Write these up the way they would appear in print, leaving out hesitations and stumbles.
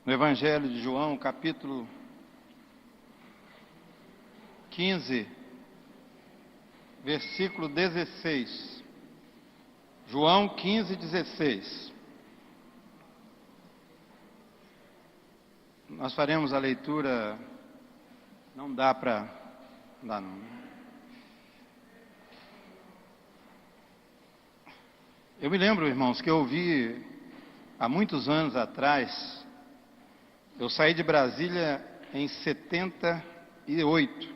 No Evangelho de João, capítulo 15, versículo 16. João 15, 16. Nós faremos a leitura, não dá para... Não dá não. Eu me lembro, irmãos, que eu ouvi há muitos anos atrás. Eu saí de Brasília em 78.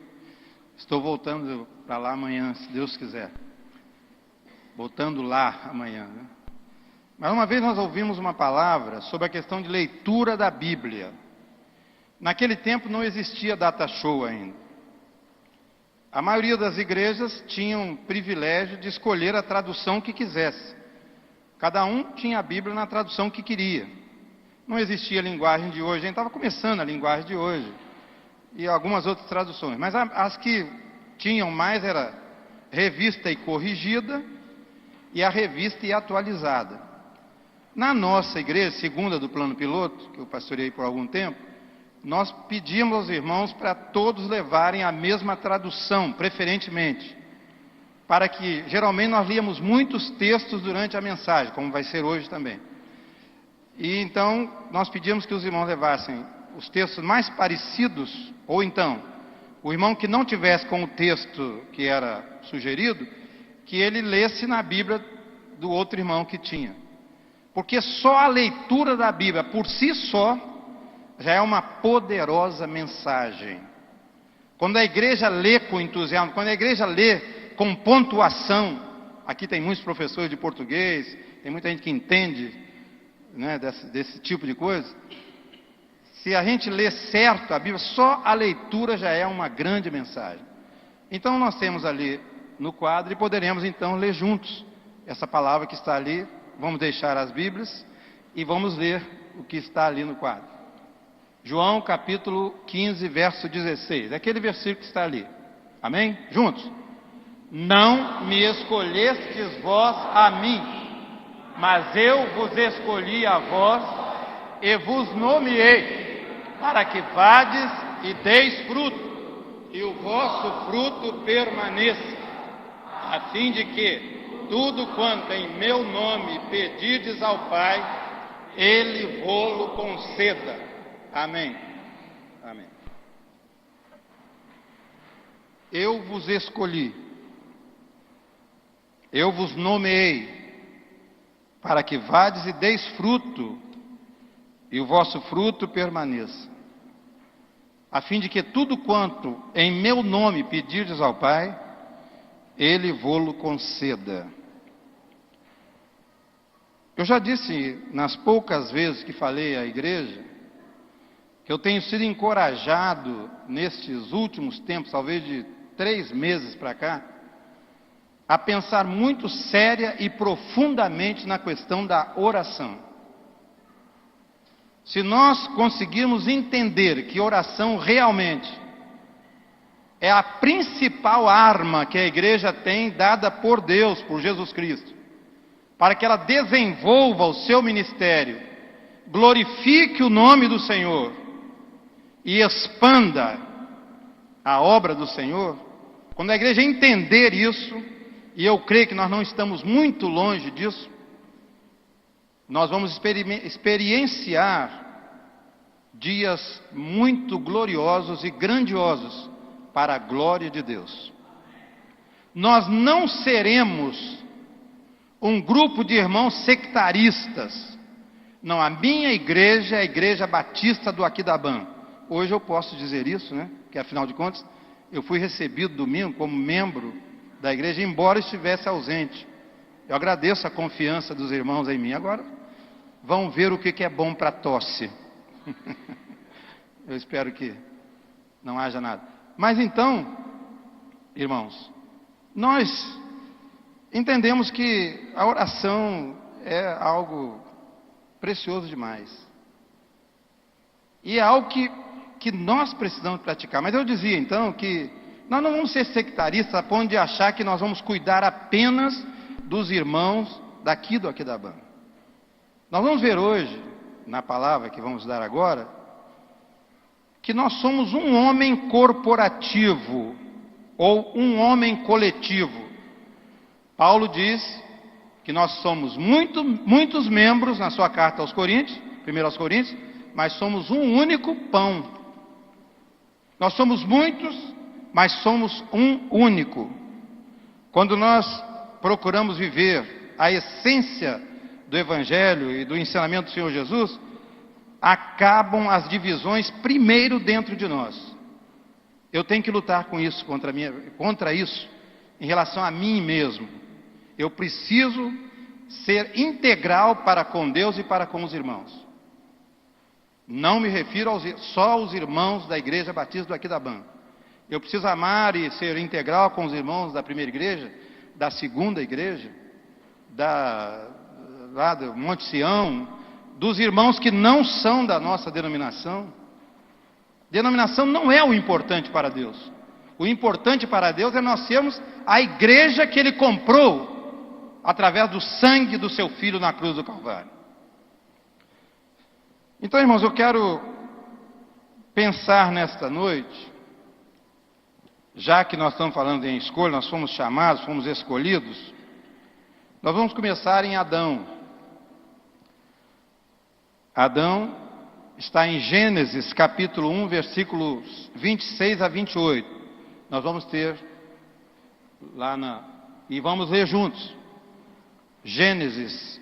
Estou voltando para lá amanhã, se Deus quiser. Voltando lá amanhã, né? Mas uma vez nós ouvimos uma palavra sobre a questão de leitura da Bíblia. Naquele tempo não existia data show ainda. A maioria das igrejas tinham o privilégio de escolher a tradução que quisesse. Cada um tinha a Bíblia na tradução que queria. Não existia a linguagem de hoje, a gente estava começando a linguagem de hoje. E algumas outras traduções. Mas as que tinham mais era revista e corrigida e a revista e atualizada. Na nossa igreja, segunda do plano piloto, que eu pastoreei por algum tempo, nós pedimos aos irmãos para todos levarem a mesma tradução, preferentemente. Para que, geralmente, nós líamos muitos textos durante a mensagem, como vai ser hoje também. E então, nós pedimos que os irmãos levassem os textos mais parecidos, ou então, o irmão que não tivesse com o texto que era sugerido, que ele lesse na Bíblia do outro irmão que tinha. Porque só a leitura da Bíblia, por si só, já é uma poderosa mensagem. Quando a igreja lê com entusiasmo, quando a igreja lê com pontuação, aqui tem muitos professores de português, tem muita gente que entende, né, desse tipo de coisa. Se a gente lê certo a Bíblia, só a leitura já é uma grande mensagem. Então nós temos ali no quadro e poderemos então ler juntos essa palavra que está ali. Vamos deixar as Bíblias e vamos ler o que está ali no quadro. João capítulo 15, verso 16. Aquele versículo que está ali. Amém? Juntos. Não me escolhestes vós a mim, mas eu vos escolhi a vós e vos nomeei, para que vades e deis fruto, e o vosso fruto permaneça, a fim de que tudo quanto em meu nome pedirdes ao Pai, Ele vô-lo conceda. Amém. Amém. Eu vos escolhi, eu vos nomeei, para que vades e deis fruto, e o vosso fruto permaneça, a fim de que tudo quanto em meu nome pedirdes ao Pai, Ele vô-lo conceda. Eu já disse nas poucas vezes que falei à igreja, que eu tenho sido encorajado nestes últimos tempos, talvez de 3 meses para cá, a pensar muito séria e profundamente na questão da oração. Se nós conseguirmos entender que oração realmente é a principal arma que a igreja tem dada por Deus, por Jesus Cristo, para que ela desenvolva o seu ministério, glorifique o nome do Senhor e expanda a obra do Senhor, quando a igreja entender isso, e eu creio que nós não estamos muito longe disso, nós vamos experienciar dias muito gloriosos e grandiosos para a glória de Deus. Nós não seremos um grupo de irmãos sectaristas. Não, a minha igreja é a Igreja Batista do Aquidabã. Hoje eu posso dizer isso, né? Que afinal de contas, eu fui recebido domingo como membro da igreja, embora estivesse ausente. Eu agradeço a confiança dos irmãos em mim. Agora, vão ver o que é bom para tosse. Eu espero que não haja nada. Mas então, irmãos, nós entendemos que a oração é algo precioso demais. E é algo que nós precisamos praticar. Mas eu dizia então que nós não vamos ser sectaristas a ponto de achar que nós vamos cuidar apenas dos irmãos daqui do Aquidabã. Nós vamos ver hoje na palavra que vamos dar agora, que nós somos um homem corporativo, ou um homem coletivo. Paulo diz que nós somos muitos membros na sua carta aos Coríntios, 1 aos Coríntios, mas somos um único pão. Nós somos muitos, mas somos um único. Quando nós procuramos viver a essência do Evangelho e do ensinamento do Senhor Jesus, acabam as divisões primeiro dentro de nós. Eu tenho que lutar com isso, contra isso, em relação a mim mesmo. Eu preciso ser integral para com Deus e para com os irmãos. Não me refiro só aos irmãos da Igreja Batista do Aquidabã. Eu preciso amar e ser integral com os irmãos da primeira igreja, da segunda igreja, lá do Monte Sião, dos irmãos que não são da nossa denominação. Denominação não é o importante para Deus. O importante para Deus é nós sermos a igreja que Ele comprou através do sangue do seu Filho na cruz do Calvário. Então, irmãos, eu quero pensar nesta noite, já que nós estamos falando em escolha, nós fomos chamados, fomos escolhidos, nós vamos começar em Adão. Adão está em Gênesis capítulo 1, versículos 26 a 28. Nós vamos ter e vamos ler juntos. Gênesis,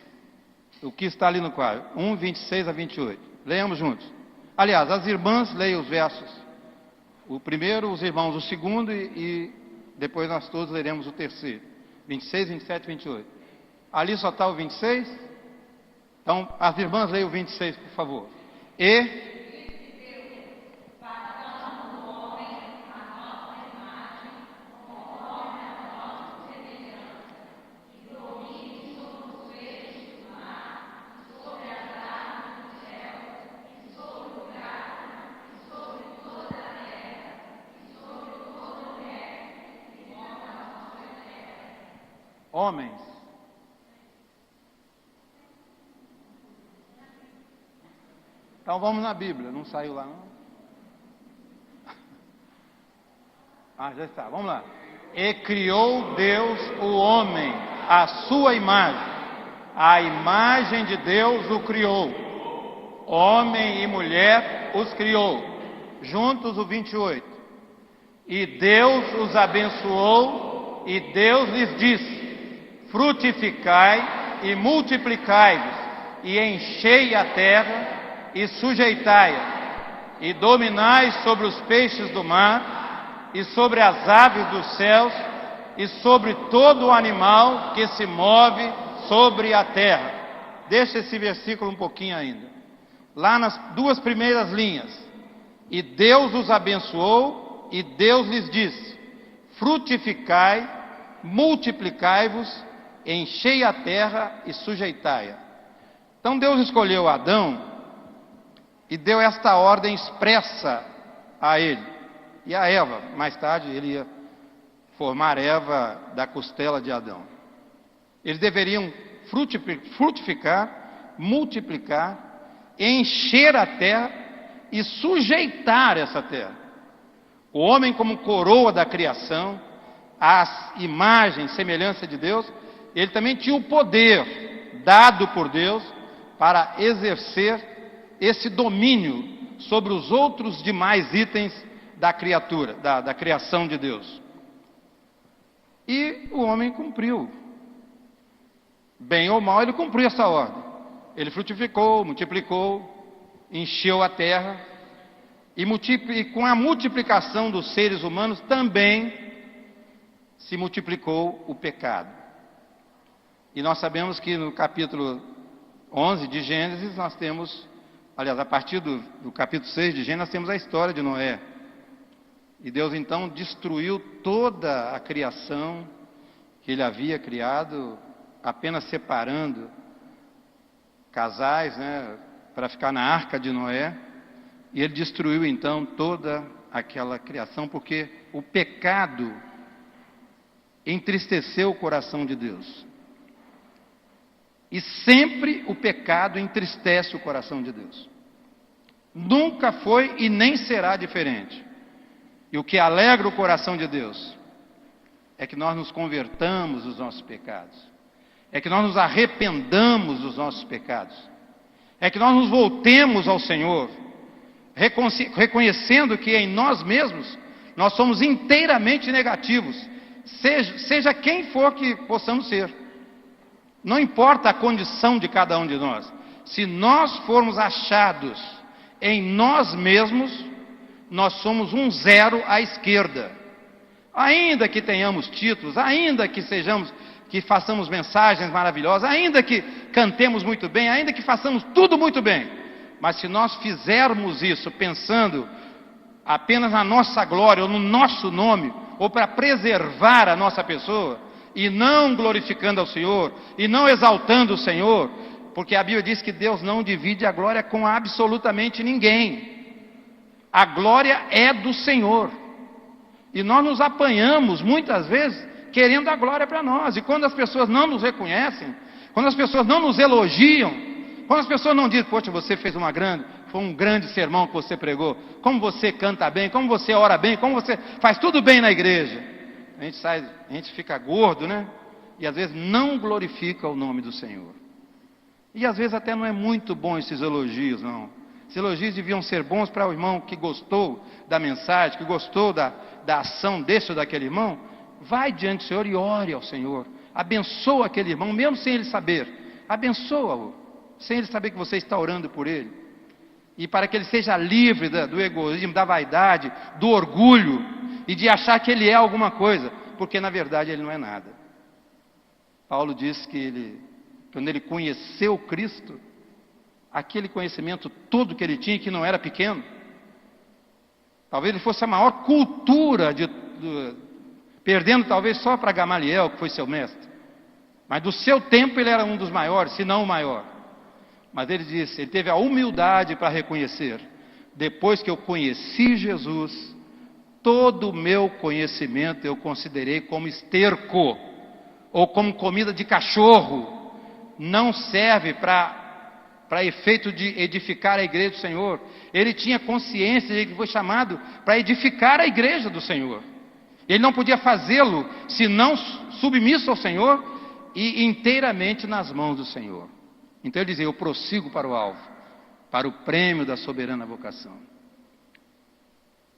o que está ali no quadro, 1, 26 a 28. Leamos juntos. Aliás, as irmãs leiam os versos. O primeiro, os irmãos, o segundo e depois nós todos leremos o terceiro. 26, 27 e 28. Ali só está o 26. Então, as irmãs leiam o 26, por favor. Homens. Então vamos na Bíblia, não saiu lá não? Já está, vamos lá. E criou Deus o homem, à sua imagem, a imagem de Deus o criou, homem e mulher os criou, juntos o 28. E Deus os abençoou, e Deus lhes disse: frutificai e multiplicai-vos, e enchei a terra, e sujeitai-a, e dominai sobre os peixes do mar, e sobre as aves dos céus, e sobre todo o animal que se move sobre a terra. Deixa esse versículo um pouquinho ainda. Lá nas duas primeiras linhas. E Deus os abençoou, e Deus lhes disse: frutificai, multiplicai-vos, enchei a terra e sujeitai-a. Então Deus escolheu Adão e deu esta ordem expressa a ele e a Eva. Mais tarde ele ia formar Eva da costela de Adão. Eles deveriam frutificar, multiplicar, encher a terra e sujeitar essa terra. O homem, como coroa da criação, a imagem, semelhança de Deus, ele também tinha o poder dado por Deus para exercer esse domínio sobre os outros demais itens da criatura, da criação de Deus. E o homem cumpriu. Bem ou mal, ele cumpriu essa ordem. Ele frutificou, multiplicou, encheu a terra, e com a multiplicação dos seres humanos também se multiplicou o pecado. E nós sabemos que no capítulo 11 de Gênesis nós temos, aliás, a partir do capítulo 6 de Gênesis, nós temos a história de Noé. E Deus então destruiu toda a criação que Ele havia criado, apenas separando casais, para ficar na arca de Noé. E Ele destruiu então toda aquela criação, porque o pecado entristeceu o coração de Deus. E sempre o pecado entristece o coração de Deus. Nunca foi e nem será diferente. E o que alegra o coração de Deus é que nós nos convertamos dos nossos pecados. É que nós nos arrependamos dos nossos pecados. É que nós nos voltemos ao Senhor, reconhecendo que em nós mesmos nós somos inteiramente negativos, seja quem for que possamos ser. Não importa a condição de cada um de nós. Se nós formos achados em nós mesmos, nós somos um zero à esquerda. Ainda que tenhamos títulos, ainda que façamos mensagens maravilhosas, ainda que cantemos muito bem, ainda que façamos tudo muito bem, mas se nós fizermos isso pensando apenas na nossa glória ou no nosso nome, ou para preservar a nossa pessoa, e não glorificando ao Senhor, e não exaltando o Senhor, porque a Bíblia diz que Deus não divide a glória com absolutamente ninguém. A glória é do Senhor. E nós nos apanhamos muitas vezes querendo a glória para nós. E quando as pessoas não nos reconhecem, quando as pessoas não nos elogiam, quando as pessoas não dizem, poxa, você fez foi um grande sermão que você pregou, como você canta bem, como você ora bem, como você faz tudo bem na igreja. A gente fica gordo, né? E às vezes não glorifica o nome do Senhor. E às vezes até não é muito bom esses elogios, não. Esses elogios deviam ser bons para o irmão que gostou da mensagem, que gostou da ação desse ou daquele irmão. Vai diante do Senhor e ore ao Senhor. Abençoa aquele irmão, mesmo sem ele saber. Abençoa-o, sem ele saber que você está orando por ele. E para que ele seja livre do egoísmo, da vaidade, do orgulho e de achar que ele é alguma coisa, porque na verdade ele não é nada. Paulo diz que quando ele conheceu Cristo, aquele conhecimento todo que ele tinha, que não era pequeno, talvez ele fosse a maior cultura, perdendo talvez só para Gamaliel, que foi seu mestre, mas do seu tempo ele era um dos maiores, se não o maior. Mas ele disse, ele teve a humildade para reconhecer, depois que eu conheci Jesus, todo o meu conhecimento eu considerei como esterco, ou como comida de cachorro, não serve para efeito de edificar a igreja do Senhor. Ele tinha consciência de que foi chamado para edificar a igreja do Senhor. Ele não podia fazê-lo se não submisso ao Senhor e inteiramente nas mãos do Senhor. Então ele dizia, eu prossigo para o alvo, para o prêmio da soberana vocação.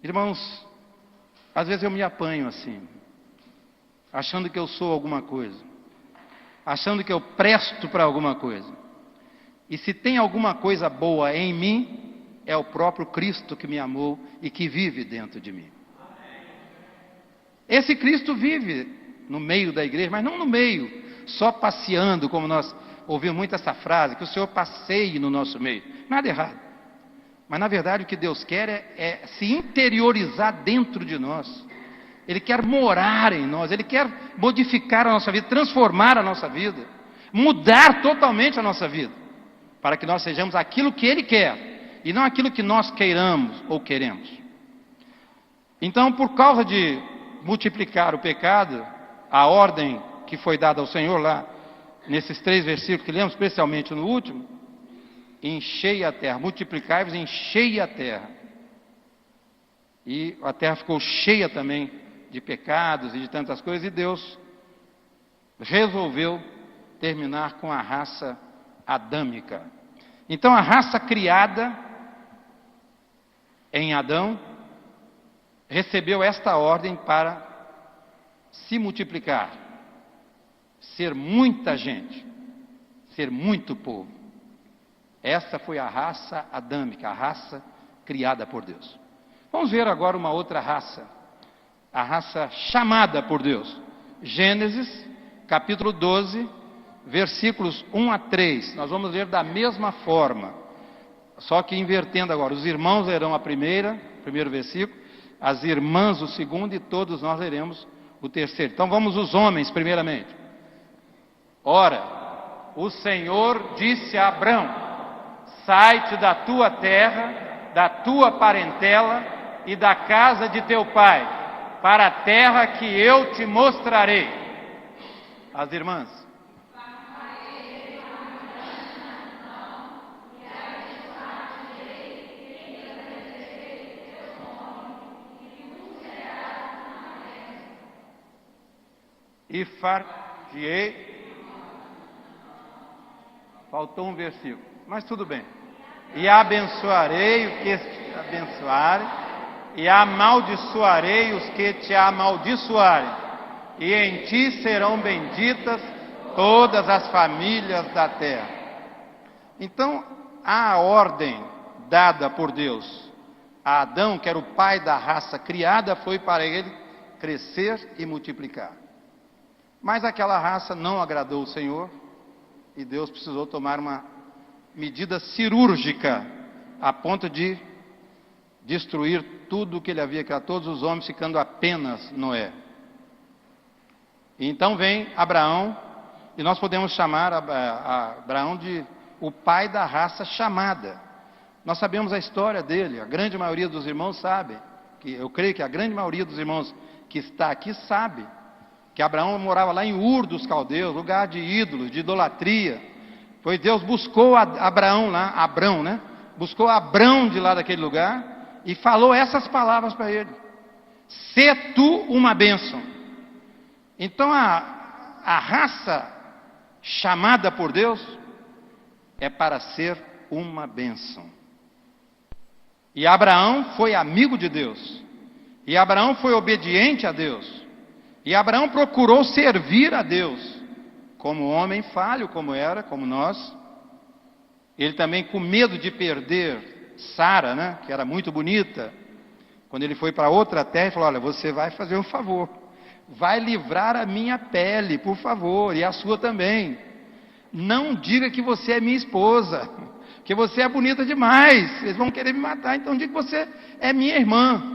Irmãos, às vezes eu me apanho assim, achando que eu sou alguma coisa, achando que eu presto para alguma coisa. E se tem alguma coisa boa em mim, é o próprio Cristo que me amou e que vive dentro de mim. Esse Cristo vive no meio da igreja, mas não no meio, só passeando, como nós ouvimos muito essa frase, que o Senhor passeie no nosso meio. Nada errado. Mas na verdade o que Deus quer é se interiorizar dentro de nós. Ele quer morar em nós, Ele quer modificar a nossa vida, transformar a nossa vida, mudar totalmente a nossa vida, para que nós sejamos aquilo que Ele quer, e não aquilo que nós queiramos ou queremos. Então, por causa de multiplicar o pecado, a ordem que foi dada ao Senhor lá, nesses 3 versículos que lemos, especialmente no último, enchei a terra, multiplicai-vos, enchei a terra. E a terra ficou cheia também de pecados e de tantas coisas, e Deus resolveu terminar com a raça adâmica. Então a raça criada em Adão recebeu esta ordem para se multiplicar, ser muita gente, ser muito povo. Essa foi a raça adâmica, a raça criada por Deus. Vamos ver agora uma outra raça, a raça chamada por Deus. Gênesis, capítulo 12, versículos 1 a 3. Nós vamos ler da mesma forma, só que invertendo agora. Os irmãos lerão primeiro versículo, as irmãs o segundo, e todos nós leremos o terceiro. Então vamos os homens primeiramente. Ora, o Senhor disse a Abrão: sai-te da tua terra, da tua parentela e da casa de teu pai, para a terra que eu te mostrarei. As irmãs. e far-te-ei. Faltou um versículo, mas tudo bem. E abençoarei o que te abençoarem, e amaldiçoarei os que te amaldiçoarem, e em ti serão benditas todas as famílias da terra. Então, a ordem dada por Deus a Adão, que era o pai da raça criada, foi para ele crescer e multiplicar. Mas aquela raça não agradou o Senhor, e Deus precisou tomar uma medida cirúrgica, a ponto de destruir tudo o que ele havia criado, todos os homens, ficando apenas Noé. E então vem Abraão, e nós podemos chamar Abraão de o pai da raça chamada. Nós sabemos a história dele, a grande maioria dos irmãos sabe, que eu creio que a grande maioria dos irmãos que está aqui sabe, que Abraão morava lá em Ur dos Caldeus, lugar de ídolos, de idolatria. Foi Deus buscou Abraão lá, Abrão, né? Buscou Abrão de lá daquele lugar e falou essas palavras para ele: "Sê tu uma bênção". Então a raça chamada por Deus é para ser uma bênção. E Abraão foi amigo de Deus. E Abraão foi obediente a Deus. E Abraão procurou servir a Deus, como homem falho, como era, como nós. Ele também, com medo de perder Sara, né, que era muito bonita, quando ele foi para outra terra, ele falou: "Olha, você vai fazer um favor, vai livrar a minha pele, por favor, e a sua também. Não diga que você é minha esposa, que você é bonita demais, eles vão querer me matar, então diga que você é minha irmã".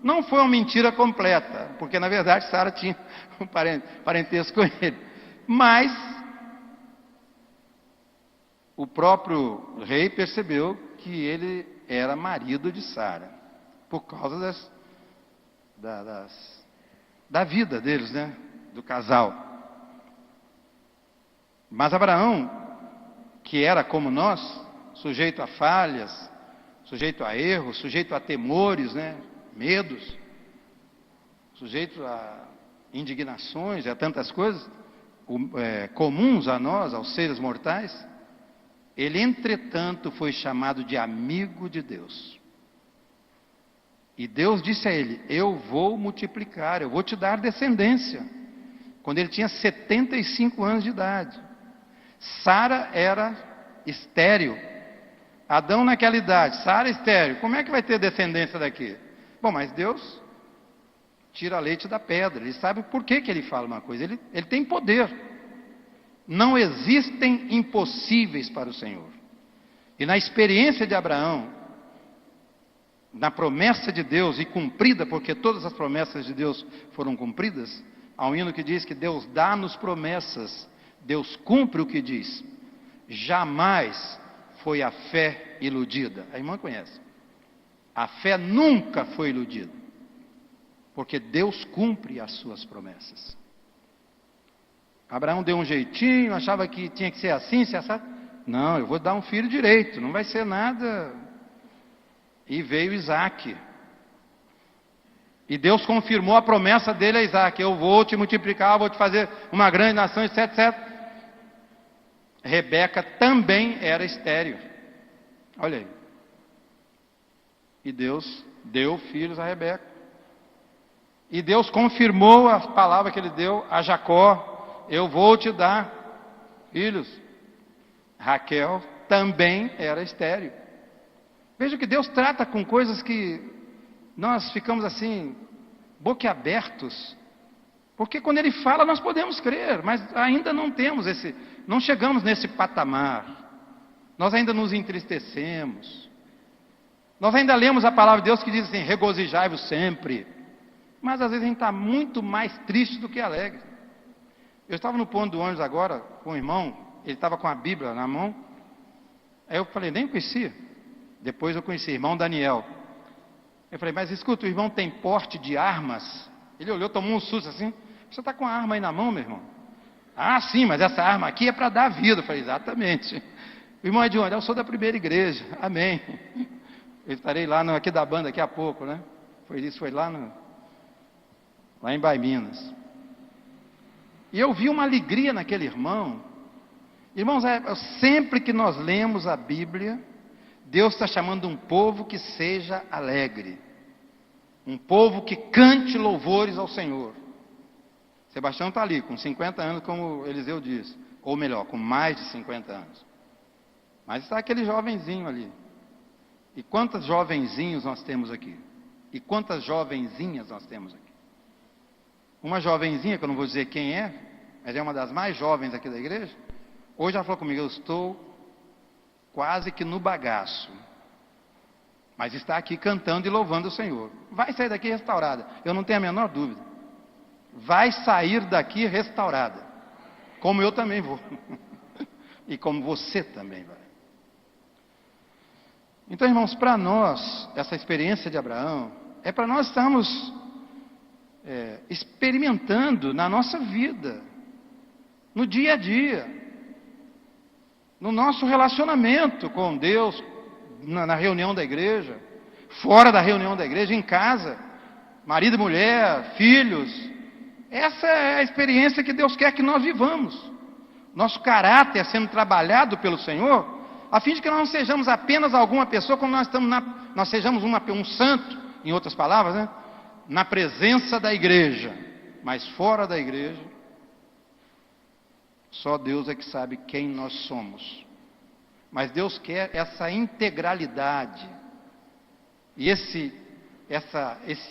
Não foi uma mentira completa, porque na verdade Sara tinha um parentesco com ele. Mas o próprio rei percebeu que ele era marido de Sara, por causa da vida deles, né? Do casal. Mas Abraão, que era como nós, sujeito a falhas, sujeito a erros, sujeito a temores, né? Medos, sujeito a indignações, a tantas coisas comuns a nós, aos seres mortais, ele entretanto foi chamado de amigo de Deus. E Deus disse a ele: "Eu vou multiplicar, eu vou te dar descendência". Quando ele tinha 75 anos de idade. Sara era estéril. Adão naquela idade, Sara estéril. Como é que vai ter descendência daqui? Bom, mas Deus tira leite da pedra. Ele sabe por que ele fala uma coisa. Ele tem poder. Não existem impossíveis para o Senhor. E na experiência de Abraão, na promessa de Deus, e cumprida, porque todas as promessas de Deus foram cumpridas, há um hino que diz que Deus dá-nos promessas, Deus cumpre o que diz. Jamais foi a fé iludida. A irmã conhece. A fé nunca foi iludida, porque Deus cumpre as suas promessas. Abraão deu um jeitinho, achava que tinha que ser assim, se assar. Não, eu vou dar um filho direito, não vai ser nada. E veio Isaac. E Deus confirmou a promessa dele a Isaac: "Eu vou te multiplicar, vou te fazer uma grande nação", etc, etc. Rebeca também era estéril. Olha aí. E Deus deu filhos a Rebeca. E Deus confirmou a palavra que ele deu a Jacó: "Eu vou te dar filhos". Raquel também era estéril. Veja que Deus trata com coisas que nós ficamos assim, boquiabertos. Porque quando ele fala, nós podemos crer, mas ainda não temos não chegamos nesse patamar. Nós ainda nos entristecemos. Nós ainda lemos a palavra de Deus que diz assim: "Regozijai-vos sempre". Mas às vezes a gente está muito mais triste do que alegre. Eu estava no ponto do ônibus agora com um irmão, ele estava com a Bíblia na mão. Aí eu falei: nem conhecia. Depois eu conheci, irmão Daniel. Eu falei: "Mas escuta, o irmão tem porte de armas?" Ele olhou, tomou um susto assim: "Você está com a arma aí na mão, meu irmão?" "Ah, sim, mas essa arma aqui é para dar vida". Eu falei: "Exatamente". O irmão é de onde? "Eu sou da primeira igreja". Amém. Eu estarei lá aqui da banda daqui a pouco, né? Foi lá em Baiminas. E eu vi uma alegria naquele irmão. Irmãos, sempre que nós lemos a Bíblia, Deus está chamando um povo que seja alegre. Um povo que cante louvores ao Senhor. Sebastião está ali, com 50 anos, como Eliseu disse. Ou melhor, com mais de 50 anos. Mas está aquele jovenzinho ali. E quantos jovenzinhos nós temos aqui? E quantas jovenzinhas nós temos aqui? Uma jovenzinha, que eu não vou dizer quem é, mas é uma das mais jovens aqui da igreja. Hoje ela falou comigo, eu estou quase que no bagaço. Mas está aqui cantando e louvando o Senhor. Vai sair daqui restaurada, eu não tenho a menor dúvida. Vai sair daqui restaurada. Como eu também vou. E como você também vai. Então, irmãos, para nós, essa experiência de Abraão, é para nós estarmos experimentando na nossa vida, no dia a dia, no nosso relacionamento com Deus, na reunião da igreja, fora da reunião da igreja, em casa, marido e mulher, filhos. Essa é a experiência que Deus quer que nós vivamos. Nosso caráter sendo trabalhado pelo Senhor, a fim de que nós não sejamos apenas alguma pessoa, como nós sejamos um santo, em outras palavras, né? Na presença da igreja, mas fora da igreja, só Deus é que sabe quem nós somos. Mas Deus quer essa integralidade, e esse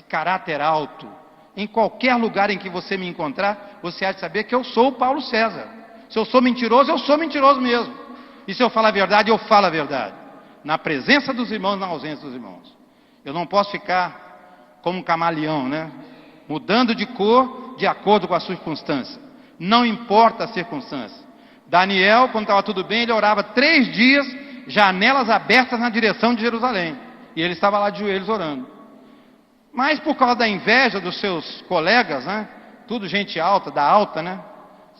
caráter alto. Em qualquer lugar em que você me encontrar, você há de saber que eu sou o Paulo César. Se eu sou mentiroso mesmo. E se eu falar a verdade, eu falo a verdade. Na presença dos irmãos, na ausência dos irmãos. Eu não posso ficar como um camaleão, né? Mudando de cor de acordo com a circunstância. Não importa a circunstância. Daniel, quando estava tudo bem, ele orava 3 dias, janelas abertas na direção de Jerusalém. E ele estava lá de joelhos orando. Mas por causa da inveja dos seus colegas, né? Tudo gente alta, da alta, né?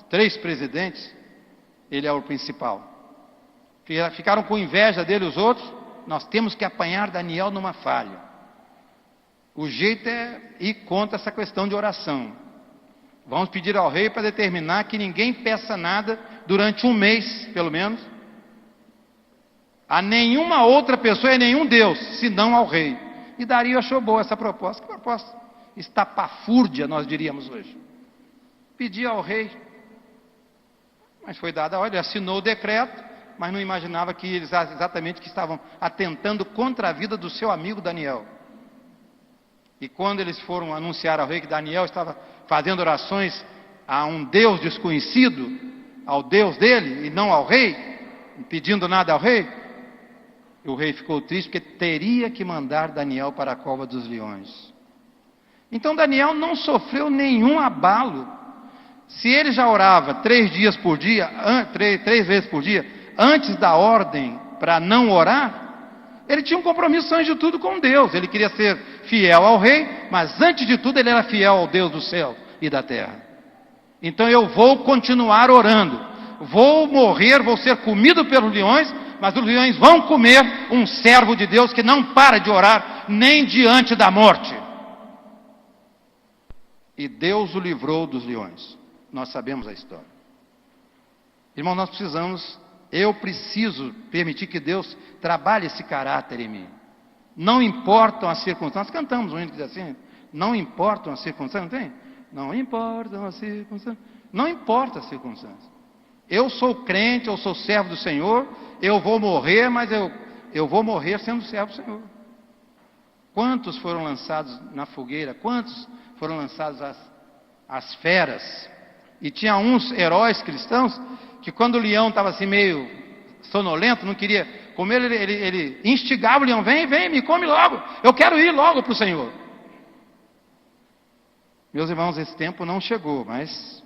3 presidentes, ele é o principal. Ficaram com inveja dele os outros. Nós temos que apanhar Daniel numa falha. O jeito é ir contra essa questão de oração. Vamos pedir ao rei para determinar que ninguém peça nada durante 1 mês, pelo menos, a nenhuma outra pessoa e nenhum Deus, senão ao rei. E Dario achou boa essa proposta. Que proposta estapafúrdia, nós diríamos hoje. Pedir ao rei. Mas foi dada a ordem, ele assinou o decreto, mas não imaginava que eles exatamente que estavam atentando contra a vida do seu amigo Daniel. E quando eles foram anunciar ao rei que Daniel estava fazendo orações a um Deus desconhecido, ao Deus dele e não ao rei, pedindo nada ao rei, o rei ficou triste porque teria que mandar Daniel para a cova dos leões. Então Daniel não sofreu nenhum abalo. Se ele já orava 3 dias por dia, 3 vezes por dia, antes da ordem para não orar, ele tinha um compromisso antes de tudo com Deus. Ele queria ser fiel ao rei, mas antes de tudo ele era fiel ao Deus do céu e da terra. Então eu vou continuar orando. Vou morrer, vou ser comido pelos leões, mas os leões vão comer um servo de Deus que não para de orar, nem diante da morte. E Deus o livrou dos leões. Nós sabemos a história. Irmão, eu preciso permitir que Deus trabalhe esse caráter em mim. Não importam as circunstâncias. Cantamos um hino que diz assim: não importam as circunstâncias, não tem? Não importam as circunstâncias. Não importa as circunstâncias. Eu sou crente, eu sou servo do Senhor, eu vou morrer, mas eu vou morrer sendo servo do Senhor. Quantos foram lançados na fogueira? Quantos foram lançados às feras? E tinha uns heróis cristãos que quando o leão estava assim meio sonolento, não queria comer, ele instigava o leão: vem, me come logo, eu quero ir logo para o Senhor. Meus irmãos, esse tempo não chegou, mas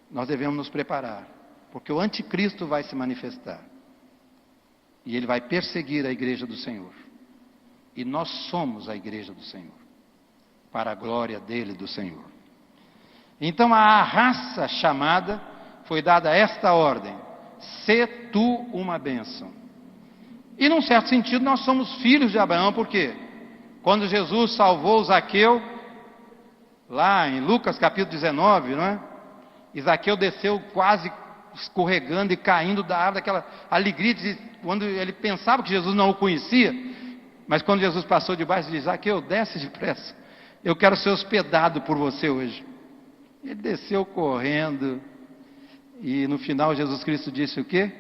nós devemos nos preparar, porque o anticristo vai se manifestar, e ele vai perseguir a igreja do Senhor, e nós somos a igreja do Senhor, para a glória dele, do Senhor. Então a raça chamada foi dada esta ordem: sê tu uma bênção. E num certo sentido nós somos filhos de Abraão, porque quando Jesus salvou Zaqueu, lá em Lucas capítulo 19, não é? E Zaqueu desceu quase escorregando e caindo da árvore, aquela alegria de quando ele pensava que Jesus não o conhecia, mas quando Jesus passou debaixo, ele disse: Zaqueu, desce depressa, eu quero ser hospedado por você hoje. Ele desceu correndo, e no final Jesus Cristo disse o quê?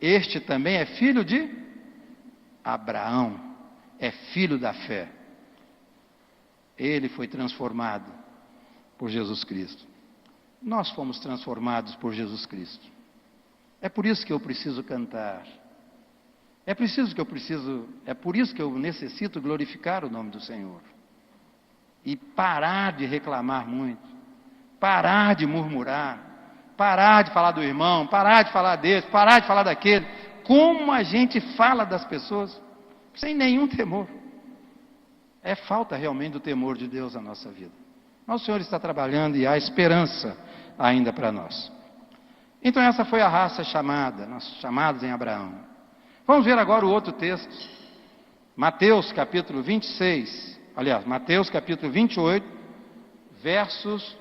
Este também é filho de Abraão, é filho da fé. Ele foi transformado por Jesus Cristo. Nós fomos transformados por Jesus Cristo. É por isso que eu preciso cantar. É por isso que eu necessito glorificar o nome do Senhor. E parar de reclamar muito. Parar de murmurar. Parar de falar do irmão. Parar de falar desse. Parar de falar daquele. Como a gente fala das pessoas sem nenhum temor. É falta realmente do temor de Deus na nossa vida. Mas o Senhor está trabalhando e há esperança ainda para nós. Então essa foi a raça chamada, nós chamados em Abraão. Vamos ver agora o outro texto. Mateus capítulo 26, aliás, Mateus capítulo 28, versos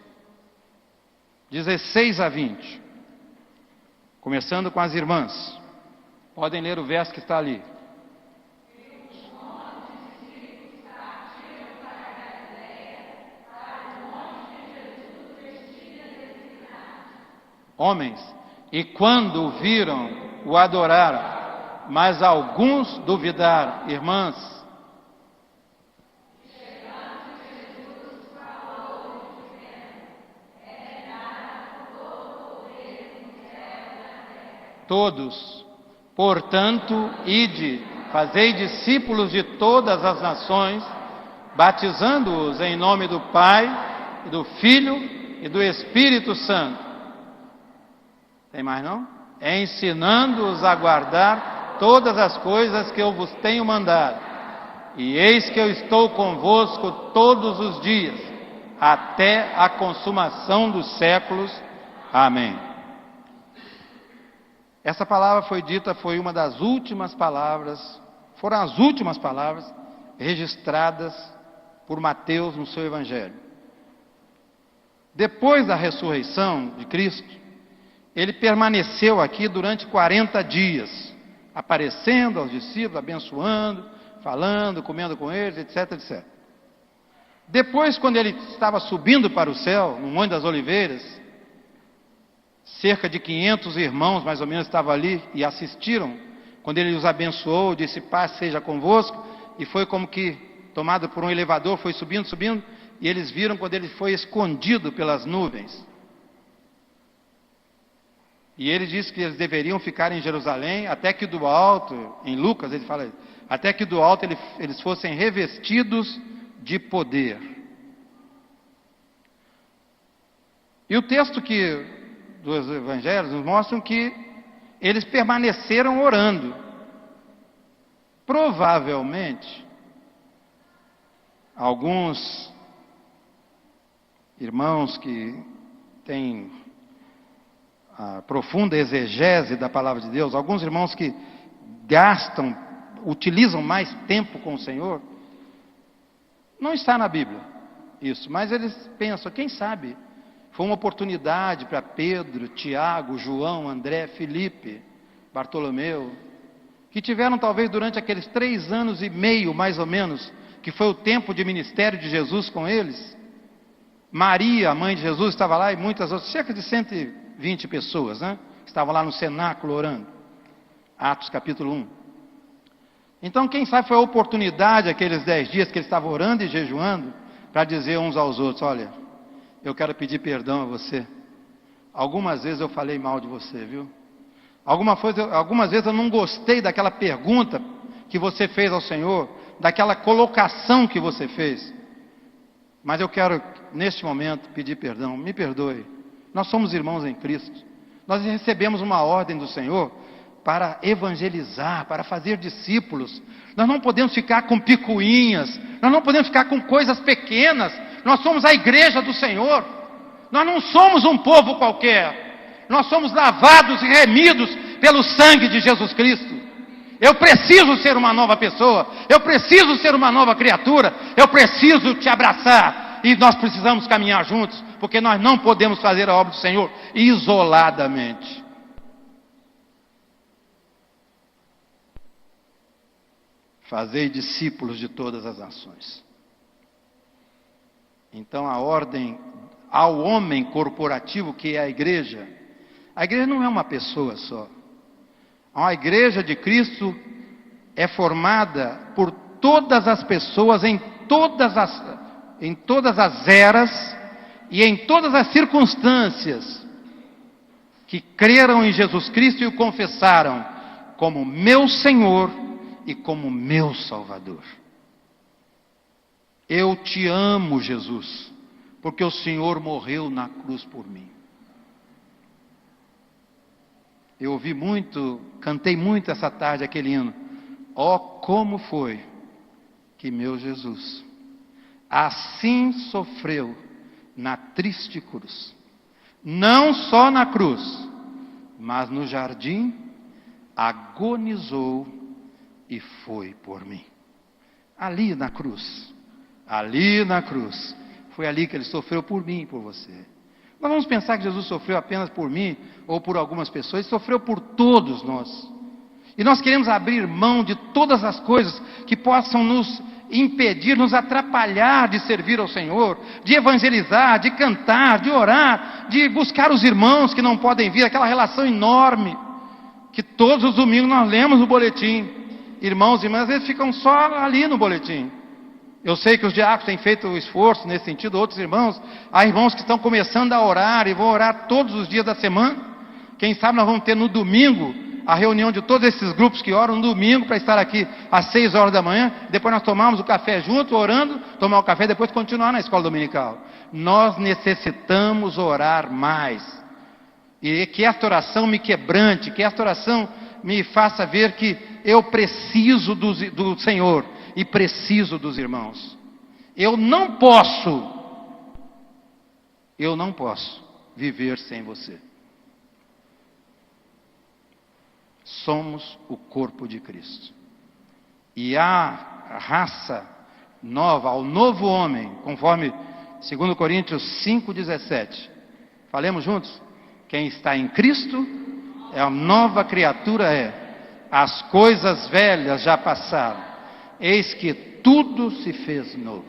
16 a 20. Começando com as irmãs. Podem ler o verso que está ali. Homens, e quando o viram, o adoraram, mas alguns duvidaram. Irmãs, todos, portanto, ide, fazei discípulos de todas as nações, batizando-os em nome do Pai, e do Filho e do Espírito Santo. Tem mais não? Ensinando-os a guardar todas as coisas que eu vos tenho mandado. E eis que eu estou convosco todos os dias, até a consumação dos séculos. Amém. Essa palavra foi dita, foi uma das últimas palavras, foram as últimas palavras registradas por Mateus no seu Evangelho. Depois da ressurreição de Cristo, ele permaneceu aqui durante 40 dias, aparecendo aos discípulos, abençoando, falando, comendo com eles, etc, etc. Depois, quando ele estava subindo para o céu, no Monte das Oliveiras, cerca de 500 irmãos, mais ou menos, estavam ali e assistiram, quando ele os abençoou, disse: paz seja convosco, e foi como que, tomado por um elevador, foi subindo, subindo, e eles viram quando ele foi escondido pelas nuvens. E ele disse que eles deveriam ficar em Jerusalém, até que do alto, em Lucas ele fala, até que do alto eles fossem revestidos de poder. E o texto dos evangelhos nos mostram que eles permaneceram orando. Provavelmente, alguns irmãos que têm a profunda exegese da palavra de Deus, alguns irmãos que utilizam mais tempo com o Senhor, não está na Bíblia isso, mas eles pensam, quem sabe, foi uma oportunidade para Pedro, Tiago, João, André, Felipe, Bartolomeu, que tiveram talvez durante aqueles 3 anos e meio, mais ou menos, que foi o tempo de ministério de Jesus com eles. Maria, a mãe de Jesus, estava lá, e muitas outras, cerca de 120 pessoas, né? Estavam lá no cenáculo orando. Atos capítulo 1. Então, quem sabe foi a oportunidade, aqueles 10 dias que eles estavam orando e jejuando, para dizer uns aos outros: olha, eu quero pedir perdão a você. Algumas vezes eu falei mal de você, viu? Algumas vezes eu não gostei daquela pergunta que você fez ao Senhor, daquela colocação que você fez. Mas eu quero, neste momento, pedir perdão. Me perdoe. Nós somos irmãos em Cristo. Nós recebemos uma ordem do Senhor para evangelizar, para fazer discípulos. Nós não podemos ficar com picuinhas. Nós não podemos ficar com coisas pequenas. Nós somos a igreja do Senhor. Nós não somos um povo qualquer. Nós somos lavados e remidos pelo sangue de Jesus Cristo. Eu preciso ser uma nova pessoa. Eu preciso ser uma nova criatura. Eu preciso te abraçar. e nós precisamos caminhar juntos, porque nós não podemos fazer a obra do Senhor isoladamente. Fazei discípulos de todas as nações. Então a ordem ao homem corporativo, que é a igreja não é uma pessoa só. A igreja de Cristo é formada por todas as pessoas em todas as eras e em todas as circunstâncias que creram em Jesus Cristo e o confessaram como meu Senhor e como meu Salvador. Eu te amo, Jesus, porque o Senhor morreu na cruz por mim. Eu ouvi muito, cantei muito essa tarde aquele hino. Ó, como foi que meu Jesus assim sofreu na triste cruz. Não só na cruz, mas no jardim agonizou e foi por mim. Ali na cruz, foi ali que ele sofreu por mim e por você. Nós vamos pensar que Jesus sofreu apenas por mim ou por algumas pessoas, ele sofreu por todos nós. E nós queremos abrir mão de todas as coisas que possam nos impedir, nos atrapalhar de servir ao Senhor, de evangelizar, de cantar, de orar, de buscar os irmãos que não podem vir, aquela relação enorme que todos os domingos nós lemos no boletim. Irmãos e irmãs, às vezes ficam só ali no boletim. Eu sei que os diáconos têm feito o esforço nesse sentido, outros irmãos. Há irmãos que estão começando a orar e vão orar todos os dias da semana. Quem sabe nós vamos ter no domingo a reunião de todos esses grupos que oram no domingo para estar aqui às 6 horas da manhã. Depois nós tomamos o café junto, orando, tomar o café e depois continuar na escola dominical. Nós necessitamos orar mais. E que esta oração me quebrante, que esta oração me faça ver que eu preciso do Senhor e preciso dos irmãos. Eu não posso viver sem você. Somos o corpo de Cristo. E a raça nova, ao novo homem, conforme 2 Coríntios 5,17. Falemos juntos? Quem está em Cristo é a nova criatura, as coisas velhas já passaram, eis que tudo se fez novo.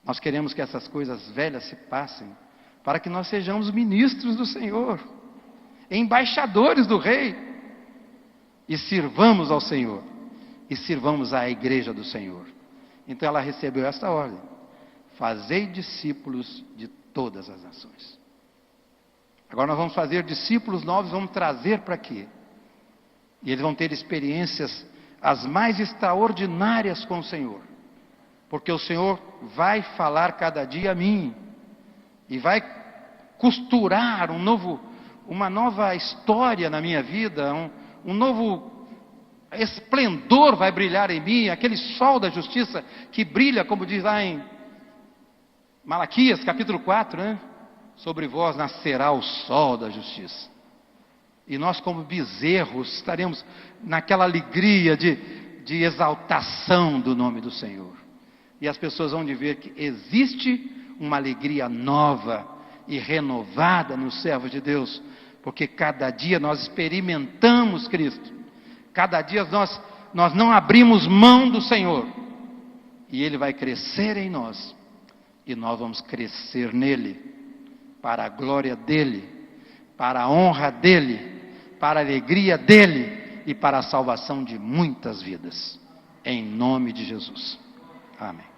Nós queremos que essas coisas velhas se passem, para que nós sejamos ministros do Senhor, embaixadores do Rei, e sirvamos ao Senhor, e sirvamos à igreja do Senhor. Então ela recebeu esta ordem: fazei discípulos de todas as nações. Agora nós vamos fazer discípulos novos, vamos trazer para aqui. E eles vão ter experiências as mais extraordinárias com o Senhor. Porque o Senhor vai falar cada dia a mim. E vai costurar uma nova história na minha vida. Um novo esplendor vai brilhar em mim. Aquele sol da justiça que brilha, como diz lá em Malaquias, capítulo 4, né? Sobre vós nascerá o sol da justiça. E nós, como bezerros, estaremos naquela alegria de exaltação do nome do Senhor. E as pessoas vão ver que existe uma alegria nova e renovada nos servos de Deus, porque cada dia nós experimentamos Cristo. Cada dia nós não abrimos mão do Senhor. E Ele vai crescer em nós. E nós vamos crescer nele, para a glória dEle, para a honra dEle, para a alegria dEle e para a salvação de muitas vidas. Em nome de Jesus. Amém.